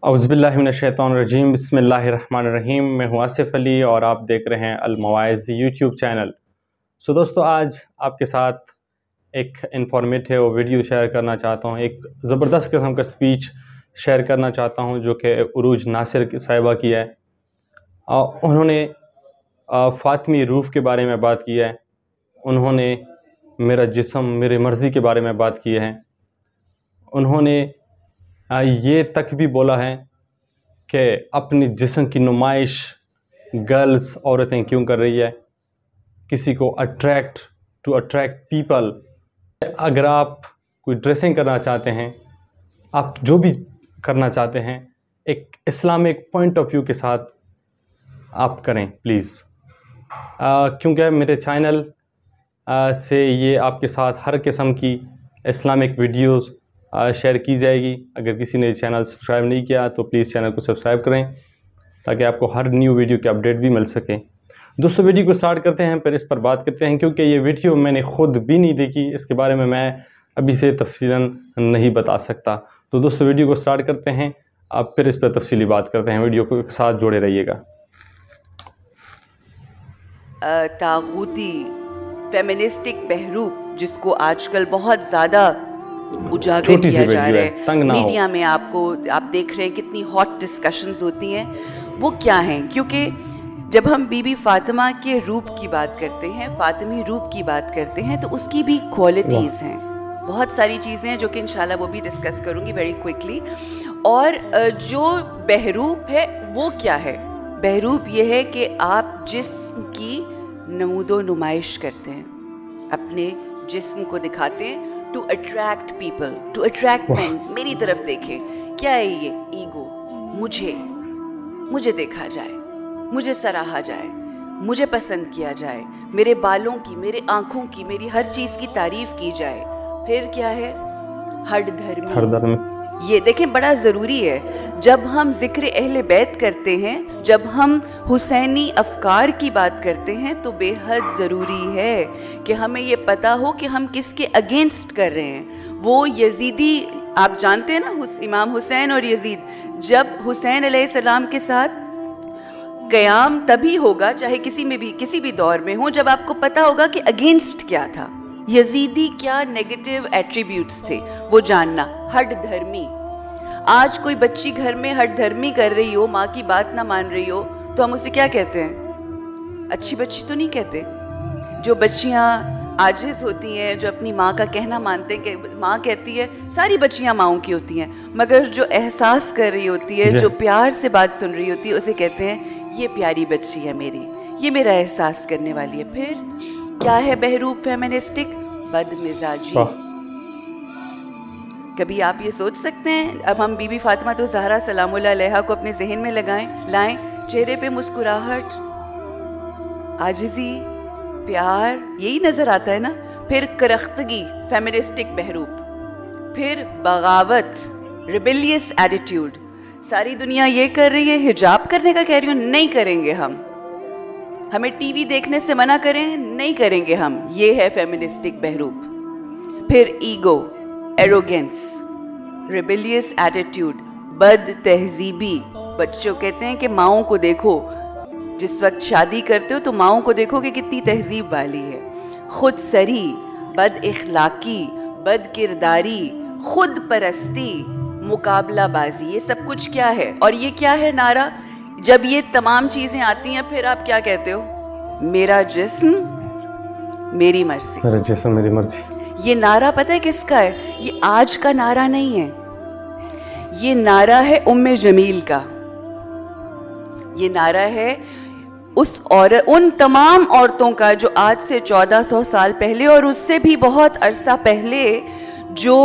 औज़ुबिल्लाहिमिनश्शैतानिर्रजीम बिस्मिल्लाहिर्रहमानिर्रहीम। मैं हूँ आसिफ़ अली और आप देख रहे हैं अल-मवाइज़ यूट्यूब चैनल। दोस्तों, आज आपके साथ एक इन्फॉर्मेटिव वीडियो शेयर करना चाहता हूँ। एक ज़बरदस्त किस्म का स्पीच शेयर करना चाहता हूँ जो कि उरूज नासिर साहिबा की है। उन्होंने फ़ातिमी रूफ़ के बारे में बात की है। उन्होंने मेरा जिस्म मेरी मर्ज़ी के बारे में बात की है। उन्होंने ये तक भी बोला है कि अपने जिस्म की नुमाइश गर्ल्स औरतें क्यों कर रही है, किसी को अट्रैक्ट पीपल। अगर आप कोई ड्रेसिंग करना चाहते हैं, आप जो भी करना चाहते हैं, एक इस्लामिक पॉइंट ऑफ व्यू के साथ आप करें प्लीज़, क्योंकि मेरे चैनल से ये आपके साथ हर किस्म की इस्लामिक वीडियोस शेयर की जाएगी। अगर किसी ने चैनल सब्सक्राइब नहीं किया तो प्लीज़ चैनल को सब्सक्राइब करें ताकि आपको हर न्यू वीडियो की अपडेट भी मिल सके। दोस्तों, वीडियो को स्टार्ट करते हैं, फिर इस पर बात करते हैं, क्योंकि ये वीडियो मैंने ख़ुद भी नहीं देखी, इसके बारे में मैं अभी से तफसीलन नहीं बता सकता। तो दोस्तों, वीडियो को स्टार्ट करते हैं, आप फिर इस पर तफसीली बात करते हैं। वीडियो के साथ जुड़े रहिएगा। तागूती फेमिनिस्टिक बहरूप जिसको आजकल बहुत ज़्यादा उजागर किया जा रहा है मीडिया में, आप देख रहे हैं कितनी हॉट डिस्कशंस होती हैं, वो क्या हैं? क्योंकि जब हम बीबी फातिमा के रूप की बात करते हैं, फातिमी रूप की बात करते हैं, तो उसकी भी क्वालिटीज़ हैं, बहुत सारी चीज़ें हैं जो कि इंशाल्लाह वो भी डिस्कस करूँगी वेरी क्विकली। और जो बहरूप है वो क्या है? बहरूप ये है कि आप जिस्म की नमूदो नुमाइश करते हैं, अपने जिस्म को दिखाते हैं to attract people, to attract man. मेरी तरफ देखें, क्या है ये? ईगो, मुझे देखा जाए, मुझे सराहा जाए, मुझे पसंद किया जाए, मेरे बालों की, मेरे आँखों की, मेरी हर चीज़ की तारीफ की जाए। फिर क्या है? हर धर्म। ये देखें, बड़ा ज़रूरी है। जब हम ज़िक्र अहले बैत करते हैं, जब हम हुसैनी अफ़कार की बात करते हैं, तो बेहद ज़रूरी है कि हमें ये पता हो कि हम किसके अगेंस्ट कर रहे हैं। वो यजीदी, आप जानते हैं ना, इमाम हुसैन और यजीद, जब हुसैन अलैहिस्सलाम के साथ क़याम तभी होगा, चाहे किसी भी दौर में हो, जब आपको पता होगा कि अगेंस्ट क्या था, यजीदी क्या नेगेटिव एट्रीब्यूट्स थे, वो जानना। हड धर्मी, आज कोई बच्ची घर में हड धर्मी कर रही हो, माँ की बात ना मान रही हो, तो हम उसे क्या कहते हैं? अच्छी बच्ची तो नहीं कहते। जो बच्चियाँ आजिज़ होती हैं, जो अपनी माँ का कहना मानते हैं, कि माँ कहती है, सारी बच्चियाँ माँओं की होती हैं, मगर जो एहसास कर रही होती है, जो प्यार से बात सुन रही होती है, उसे कहते हैं ये प्यारी बच्ची है मेरी, ये मेरा एहसास करने वाली है। फिर क्या है बहरूप फेमिनिस्टिक? बदमिजाजी। कभी आप ये सोच सकते हैं, अब हम बीबी फातिमा तो ज़हरा सलामुल्लाह अलैहा को अपने जहन में लाएं, चेहरे पे मुस्कुराहट, आजिज़ी, प्यार, यही नज़र आता है ना। फिर करख्तगी, फेमिनिस्टिक बहरूप। फिर बगावत, रिबेलियस एटीट्यूड। सारी दुनिया ये कर रही है, हिजाब करने का कह रही हूँ, नहीं करेंगे हम। हमें टीवी देखने से मना करें, नहीं करेंगे हम। ये है फेमिनिस्टिक बहरूप। फिर ईगो, एरोगेंस, रिबेलियस एटीट्यूड, बद तहजीबी। बच्चों कहते हैं कि माओं को देखो, जिस वक्त शादी करते हो तो माओं को देखो कि कितनी तहजीब वाली है। खुद सरी, बद इखलाकी, बद किरदारी, खुद परस्ती, मुकाबलाबाजी, ये सब कुछ क्या है? और ये क्या है नारा? जब ये तमाम चीजें आती हैं, फिर आप क्या कहते हो? मेरा जिस्म मेरी मर्जी, मेरा जिस्म मेरी मर्जी। ये नारा पता है किसका है? ये आज का नारा नहीं है, ये नारा है उम्मे जमील का। ये नारा है उन तमाम औरतों का जो आज से 1400 साल पहले और उससे भी बहुत अरसा पहले जो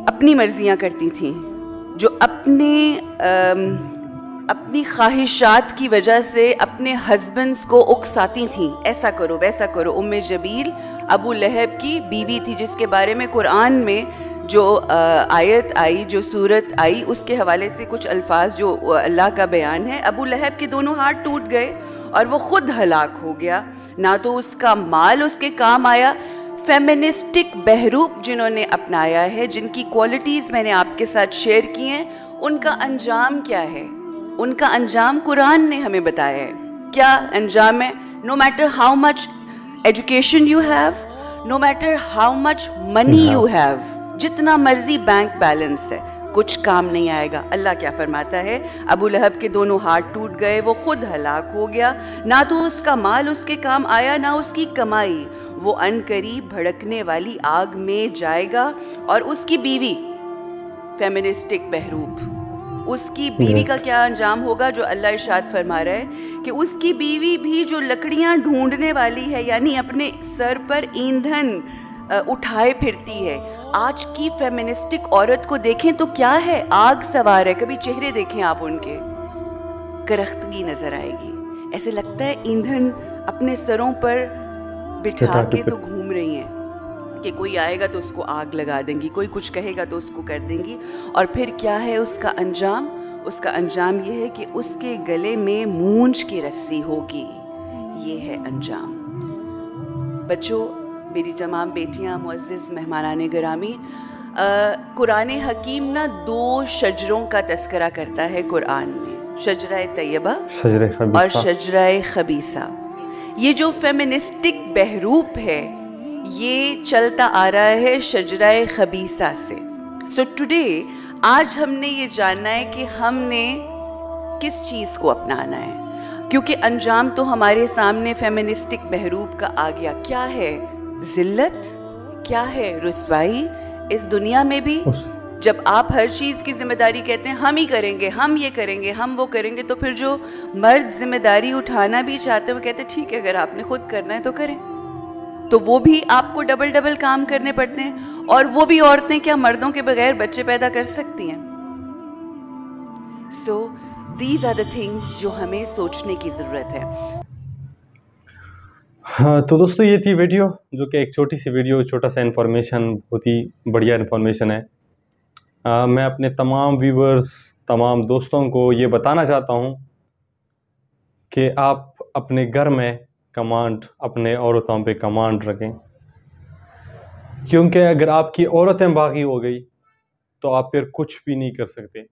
अपनी मर्जियां करती थीं, जो अपनी ख्वाहिशात की वजह से अपने हस्बैंड्स को उकसाती थीं, ऐसा करो वैसा करो। उम्मे जमील अबू लहब की बीवी थी, जिसके बारे में कुरान में जो आयत आई, जो सूरत आई, उसके हवाले से कुछ अल्फाज जो अल्लाह का बयान है। अबू लहब के दोनों हाथ टूट गए और वो खुद हलाक हो गया, ना तो उसका माल उसके काम आया। फेमिनिस्टिक बहरूप जिन्होंने अपनाया है, जिनकी क्वालिटीज़ मैंने आपके साथ शेयर की हैं, उनका अंजाम क्या है? उनका अंजाम कुरान ने हमें बताया है। क्या अंजाम है? No matter how much education you have, no matter how much money you have, जितना मर्जी बैंक बैलेंस है, कुछ काम नहीं आएगा। अल्लाह क्या फरमाता है? अबू लहब के दोनों हाथ टूट गए, वो खुद हलाक हो गया, ना तो उसका माल उसके काम आया ना उसकी कमाई। वो अनकरीब भड़कने वाली आग में जाएगा। और उसकी बीवी फेमिनिस्टिक बहरूप, उसकी बीवी का क्या अंजाम होगा? जो अल्लाह इरशाद फरमा रहा है कि उसकी बीवी भी जो लकड़ियां ढूंढने वाली है, यानी अपने सर पर ईंधन उठाए फिरती है। आज की फेमिनिस्टिक औरत को देखें तो क्या है? आग सवार है। कभी चेहरे देखें आप उनके, करख्तगी नजर आएगी। ऐसे लगता है ईंधन अपने सरों पर बिठा के तो घूम रही हैं कि कोई आएगा तो उसको आग लगा देंगी, कोई कुछ कहेगा तो उसको कर देंगी। और फिर क्या है उसका अंजाम? उसका अंजाम ये है कि उसके गले में मूंछ की रस्सी होगी। ये है अंजाम। बच्चों, मेरी तमाम बेटियां, मुअज़्ज़िज़ मेहमानाने गिरामी, कुरान हकीम ना 2 शजरों का तस्करा करता है कुरान में, शजरा तैयबा और शजरा खबीसा। ये जो फेमिनिस्टिक बहरूप है, ये चलता आ रहा है शजरा खबीसा से। सो टुडे, आज हमने ये जानना है कि हमने किस चीज़ को अपनाना है, क्योंकि अंजाम तो हमारे सामने फेमिनिस्टिक बहरूप का आ गया। क्या है? जिल्लत, क्या है रुसवाई इस दुनिया में भी। जब आप हर चीज़ की जिम्मेदारी कहते हैं हम ही करेंगे, हम ये करेंगे, हम वो करेंगे, तो फिर जो मर्द जिम्मेदारी उठाना भी चाहते हैं वो कहते हैं ठीक है, अगर आपने खुद करना है तो करें। तो वो भी आपको डबल डबल काम करने पड़ते हैं। और वो भी औरतें क्या मर्दों के बगैर बच्चे पैदा कर सकती हैं? So these are the things जो हमें सोचने की ज़रूरत है। हाँ, तो दोस्तों ये थी वीडियो, जो कि एक छोटी सी वीडियो, छोटा सा इन्फॉर्मेशन, बहुत ही बढ़िया इन्फॉर्मेशन है। मैं अपने तमाम व्यूवर्स, तमाम दोस्तों को ये बताना चाहता हूँ कि आप अपने घर में कमांड, अपने औरतों पे कमांड रखें, क्योंकि अगर आपकी औरतें बागी हो गई तो आप फिर कुछ भी नहीं कर सकते।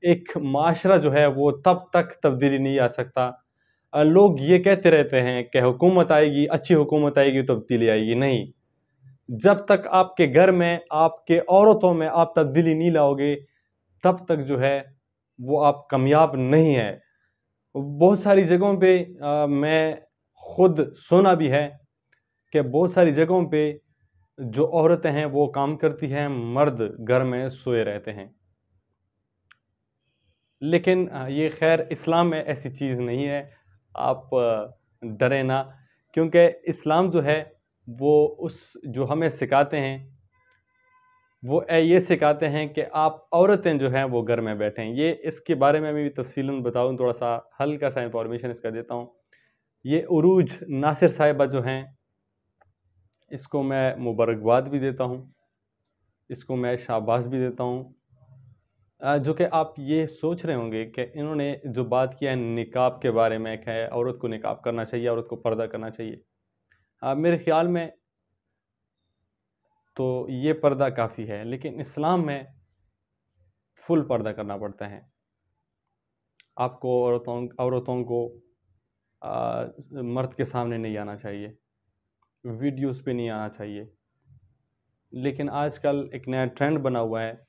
एक माशरा जो है वो तब तक तब्दीली नहीं आ सकता। लोग ये कहते रहते हैं कि हुकूमत आएगी, अच्छी हुकूमत आएगी तो तब्दीली आएगी। नहीं, जब तक आपके घर में, आपके औरतों में आप तब्दीली नहीं लाओगे, तब तक जो है वो आप कामयाब नहीं है। बहुत सारी जगहों पे मैं खुद सुना भी है कि बहुत सारी जगहों पे जो औरतें हैं वो काम करती हैं, मर्द घर में सोए रहते हैं। लेकिन ये खैर इस्लाम में ऐसी चीज़ नहीं है। आप डरें ना, क्योंकि इस्लाम जो है वो जो हमें सिखाते हैं वो ये सिखाते हैं कि आप औरतें जो हैं वो घर में बैठें। ये इसके बारे में मैं भी तफसीलन बताऊं, थोड़ा सा हल्का सा इंफॉर्मेशन इसका देता हूं। ये उरूज नासिर साहिबा जो हैं, इसको मैं मुबारकबाद भी देता हूं, इसको मैं शाबाश भी देता हूं। जो कि आप ये सोच रहे होंगे कि इन्होंने जो बात किया है निकाब के बारे में, कि औरत को निकाब करना चाहिए, औरत को पर्दा करना चाहिए। मेरे ख्याल में तो ये पर्दा काफ़ी है, लेकिन इस्लाम में फुल पर्दा करना पड़ता है। आपको औरतों को मर्द के सामने नहीं आना चाहिए, वीडियोस पे नहीं आना चाहिए। लेकिन आजकल एक नया ट्रेंड बना हुआ है,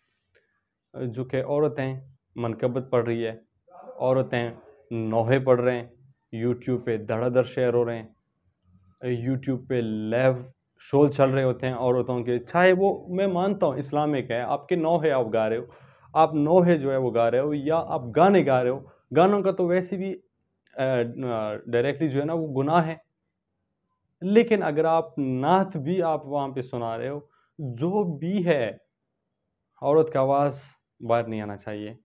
जो कि औरतें मनकबत पढ़ रही है, औरतें नोहे पढ़ रहे हैं, यूट्यूब पे धड़ाधड़ शेयर हो रहे हैं, यूट्यूब पे लाइव शो चल रहे होते हैं औरतों के। चाहे वो, मैं मानता हूँ इस्लामिक है, आपके नोहे आप गा रहे हो, आप नोहे जो है वो गा रहे हो, या आप गाने गा रहे हो। गानों का तो वैसे भी डायरेक्टली जो है ना वो गुनाह है। लेकिन अगर आप नात भी आप वहाँ पे सुना रहे हो, जो भी है, औरत का आवाज़ बाहर नहीं आना चाहिए।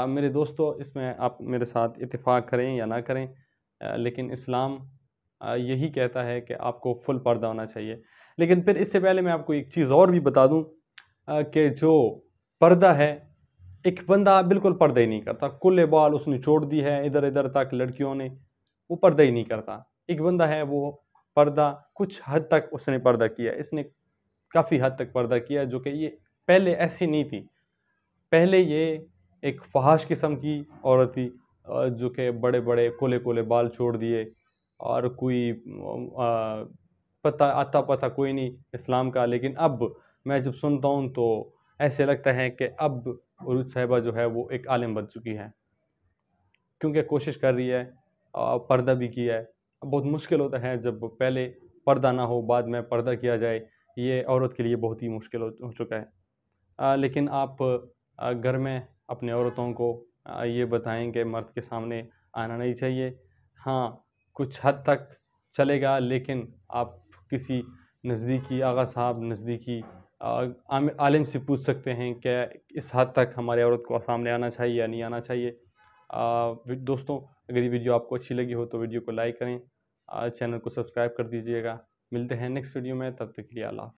मेरे दोस्तों, इसमें आप मेरे साथ इत्तेफाक करें या ना करें, लेकिन इस्लाम यही कहता है कि आपको फुल पर्दा होना चाहिए। लेकिन फिर इससे पहले मैं आपको एक चीज़ और भी बता दूं कि जो पर्दा है, एक बंदा बिल्कुल पर्दा ही नहीं करता, कुल्ले बाल उसने छोड़ दी है इधर इधर तक, लड़कियों ने, वो पर्दा ही नहीं करता। एक बंदा है वो पर्दा, कुछ हद तक उसने पर्दा किया, इसने काफ़ी हद तक पर्दा किया, जो कि ये पहले ऐसी नहीं थी। पहले ये एक फहाश किस्म की औरत थी, जो कि बड़े बड़े कोले कोले बाल छोड़ दिए, और कोई पता आता पता कोई नहीं इस्लाम का। लेकिन अब मैं जब सुनता हूँ तो ऐसे लगता है कि अब उरूज साहिबा जो है वो एक आलिम बन चुकी है, क्योंकि कोशिश कर रही है, पर्दा भी किया है। बहुत मुश्किल होता है जब पहले पर्दा ना हो बाद में पर्दा किया जाए, ये औरत के लिए बहुत ही मुश्किल हो चुका है। लेकिन आप घर में अपने औरतों को ये बताएं कि मर्द के सामने आना नहीं चाहिए। हाँ, कुछ हद तक चलेगा, लेकिन आप किसी नज़दीकी आगा साहब, नज़दीकी आलिम से पूछ सकते हैं कि इस हद तक हमारे औरत को सामने आना चाहिए या नहीं आना चाहिए। दोस्तों, अगर ये वीडियो आपको अच्छी लगी हो तो वीडियो को लाइक करें, चैनल को सब्सक्राइब कर दीजिएगा। मिलते हैं नेक्स्ट वीडियो में, तब तक के लिए अल्लाह।